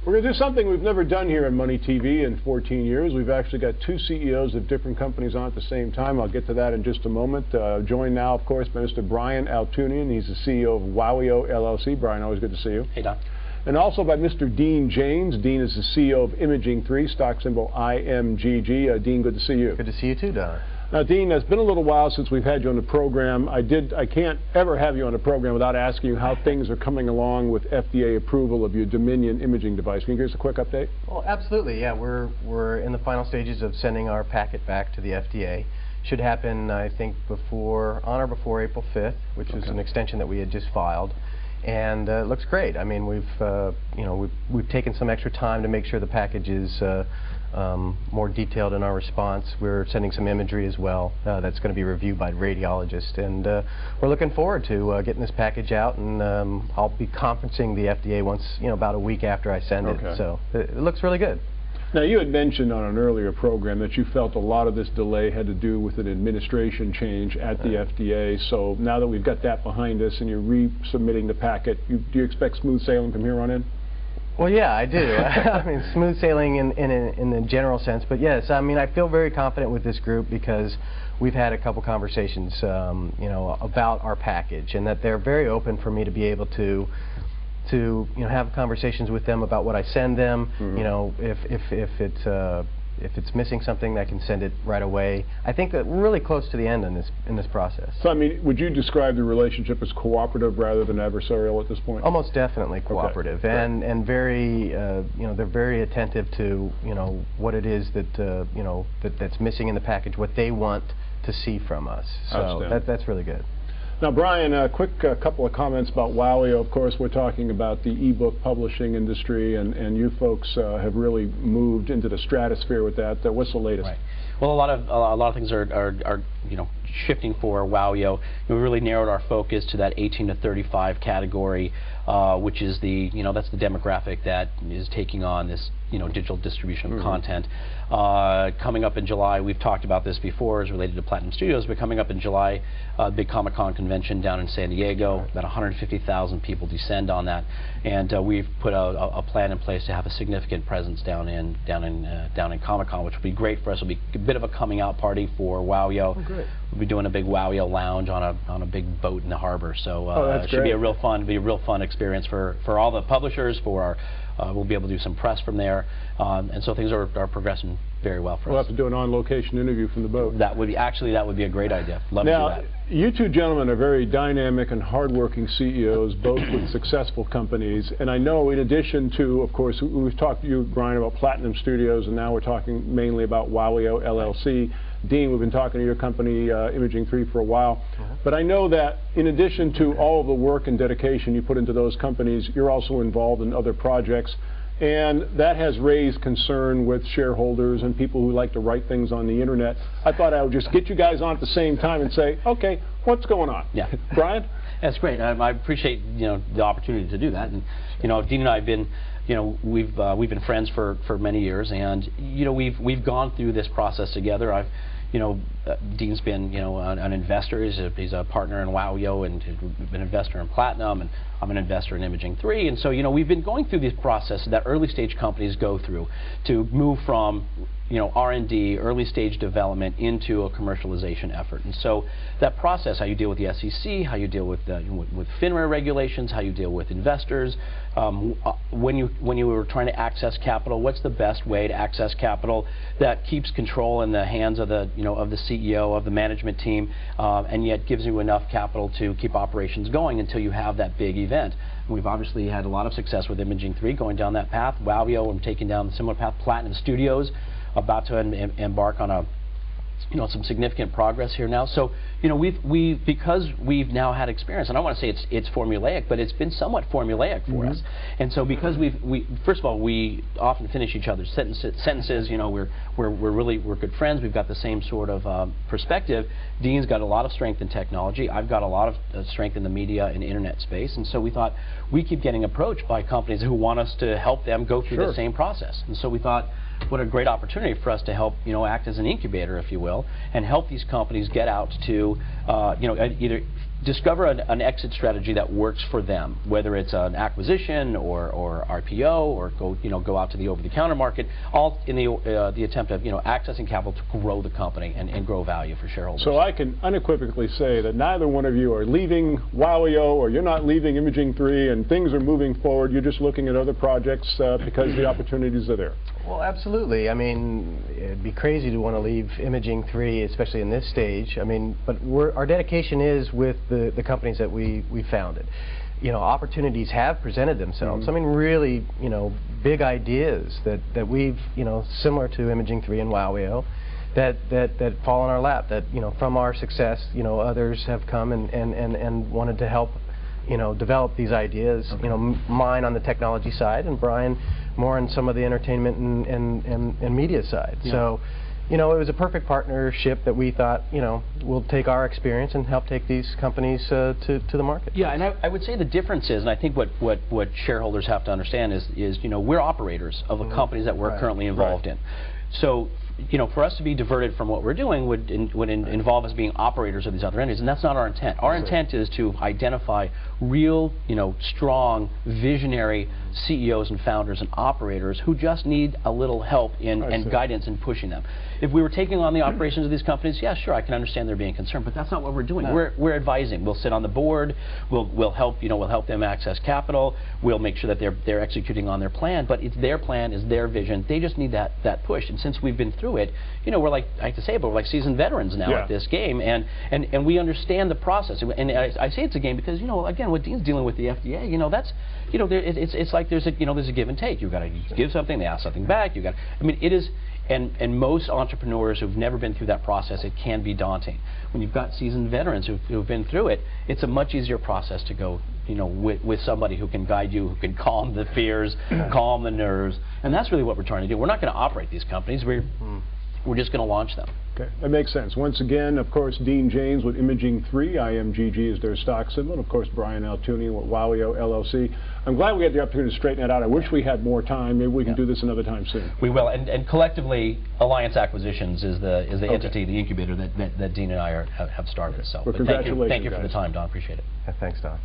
We're going to do something we've never done here on Money TV in 14 years. We've actually got two CEOs of different companies on at the same time. I'll get to that in just a moment. Joined now, of course, by Mr. Brian Altunian. He's the CEO of WOWIO, LLC. Brian, always good to see you. Hey, Don. And also by Mr. Dean James. Dean is the CEO of Imaging3, stock symbol IMGG. Dean, good to see you. Good to see you too, Don. Now, Dean, it's been a little while since we've had you on the program. I can't ever have you on the program without asking you how things are coming along with FDA approval of your Dominion imaging device. Can you give us a quick update? Well, absolutely. Yeah, we're in the final stages of sending our packet back to the FDA. Should happen, I think, on or before April 5th, which is an extension that we had just filed. And it looks great. I mean, we've taken some extra time to make sure the package is more detailed in our response. We're sending some imagery as well that's going to be reviewed by radiologists, and we're looking forward to getting this package out. And I'll be conferencing the FDA once, about a week after I send it. So it looks really good. Now, you had mentioned on an earlier program that you felt a lot of this delay had to do with an administration change at the FDA. So now that we've got that behind us and you're resubmitting the packet, do you expect smooth sailing from here on in? Well, yeah, I do. I mean, smooth sailing in the general sense, but yes, I mean, I feel very confident with this group because we've had a couple conversations, about our package, and that they're very open for me to be able to have conversations with them about what I send them. If it's missing something, I can send it right away. I think that we're really close to the end in this process. So, I mean, would you describe the relationship as cooperative rather than adversarial at this point? Almost definitely cooperative, and very, they're very attentive to, what it is that, that's missing in the package, what they want to see from us. So that's really good. Now, Brian, a quick couple of comments about WOWIO. Of course, we're talking about the e-book publishing industry, and you folks have really moved into the stratosphere with that. What's the latest? Right. Well, a lot of things are shifting for WOWIO. We really narrowed our focus to that 18 to 35 category, which is that's the demographic that is taking on this digital distribution of content. Coming up in July, we've talked about this before, is related to Platinum Studios, but coming up in July, big Comic-Con convention down in San Diego. About 150,000 people descend on that, and we've put a plan in place to have a significant presence down in Comic-Con, which will be great for us. It'll be a bit of a coming out party for WOWIO. Oh, great. We'll be doing a big WOWIO lounge on a big boat in the harbor, so it should be a real fun experience for all the publishers. We'll be able to do some press from there, and so things are progressing very well for us. We'll have to do an on-location interview from the boat. That would be a great idea. Love to do that. You two gentlemen are very dynamic and hardworking CEOs, both with successful companies. And I know, in addition to, of course, we've talked to you, Brian, about Platinum Studios, and now we're talking mainly about WOWIO, LLC. Dean, we've been talking to your company, Imaging3, for a while. But I know that in addition to all of the work and dedication you put into those companies, you're also involved in other projects. And that has raised concern with shareholders and people who like to write things on the internet. I thought I would just get you guys on at the same time and say, okay, what's going on? Yeah. Brian? That's great. I appreciate the opportunity to do that. And Dean and I have been we've been friends for many years, and we've gone through this process together. Dean's been an investor. He's a partner in WOWIO, and an investor in Platinum, and I'm an investor in Imaging3. And so we've been going through this process that early stage companies go through to move from R&D, early stage development, into a commercialization effort. And so that process, how you deal with the SEC, how you deal with FINRA regulations, how you deal with investors, when you were trying to access capital, what's the best way to access capital that keeps control in the hands of the of the CEO, of the management team, and yet gives you enough capital to keep operations going until you have that big event. And we've obviously had a lot of success with Imaging3 going down that path. WOWIO, I'm taking down the similar path. Platinum Studios, about to embark on a some significant progress here now. So because we've now had experience, and I don't want to say it's formulaic, but it's been somewhat formulaic for us. And so because first of all, we often finish each other's sentences. We're good friends. We've got the same sort of perspective. Dean's got a lot of strength in technology. I've got a lot of strength in the media and internet space. And so we thought, we keep getting approached by companies who want us to help them go through the same process. And so we thought, what a great opportunity for us to help, act as an incubator, if you will, and help these companies get out to, either discover an exit strategy that works for them, whether it's an acquisition or RPO or go out to the over-the-counter market, all in the attempt of accessing capital to grow the company and grow value for shareholders. So I can unequivocally say that neither one of you are leaving WOWIO, or you're not leaving Imaging3, and things are moving forward. You're just looking at other projects because the opportunities are there. Well, absolutely. I mean, it'd be crazy to want to leave Imaging3, especially in this stage. I mean, but our dedication is with the companies that we founded. Opportunities have presented themselves. I mean, really, big ideas that we've, similar to Imaging3 and WOWIO, that fall on our lap. That from our success, others have come and wanted to help, develop these ideas. Okay. Mine on the technology side, and Brian more on some of the entertainment and media side. Yeah. So, it was a perfect partnership that we thought, we'll take our experience and help take these companies to the market. Yeah, and I would say the difference is, and I think what shareholders have to understand is we're operators of the companies that we're currently involved in. So, for us to be diverted from what we're doing would involve us being operators of these other entities, and that's not our intent. Our intent is to identify real, strong, visionary CEOs and founders and operators who just need a little help and guidance in pushing them. If we were taking on the operations of these companies, yeah, sure, I can understand they're being concerned, but that's not what we're doing. No. We're advising. We'll sit on the board. We'll help them access capital. We'll make sure that they're executing on their plan. But it's their plan, it's their vision. They just need that push. And since we've been through it, we're like, I hate to say it, but we're like seasoned veterans now at this game, and we understand the process. And I say it's a game because again, what Dean's dealing with the FDA, that's it's like there's a give and take. You've got to give something, they ask something back. It is. And most entrepreneurs who've never been through that process, it can be daunting. When you've got seasoned veterans who've been through it, it's a much easier process to go, with somebody who can guide you, who can calm the fears, calm the nerves, and that's really what we're trying to do. We're not going to operate these companies. We're just going to launch them. Okay, that makes sense. Once again, of course, Dean James with Imaging3, IMGG is their stock symbol, and of course, Brian Altoonian with WOWIO, LLC. I'm glad we had the opportunity to straighten that out. I wish we had more time. Maybe we can do this another time soon. We will, and collectively, Alliance Acquisitions is the entity, the incubator that Dean and I have started. So, well, congratulations, thank you for the time, Don. Appreciate it. Yeah, thanks, Don.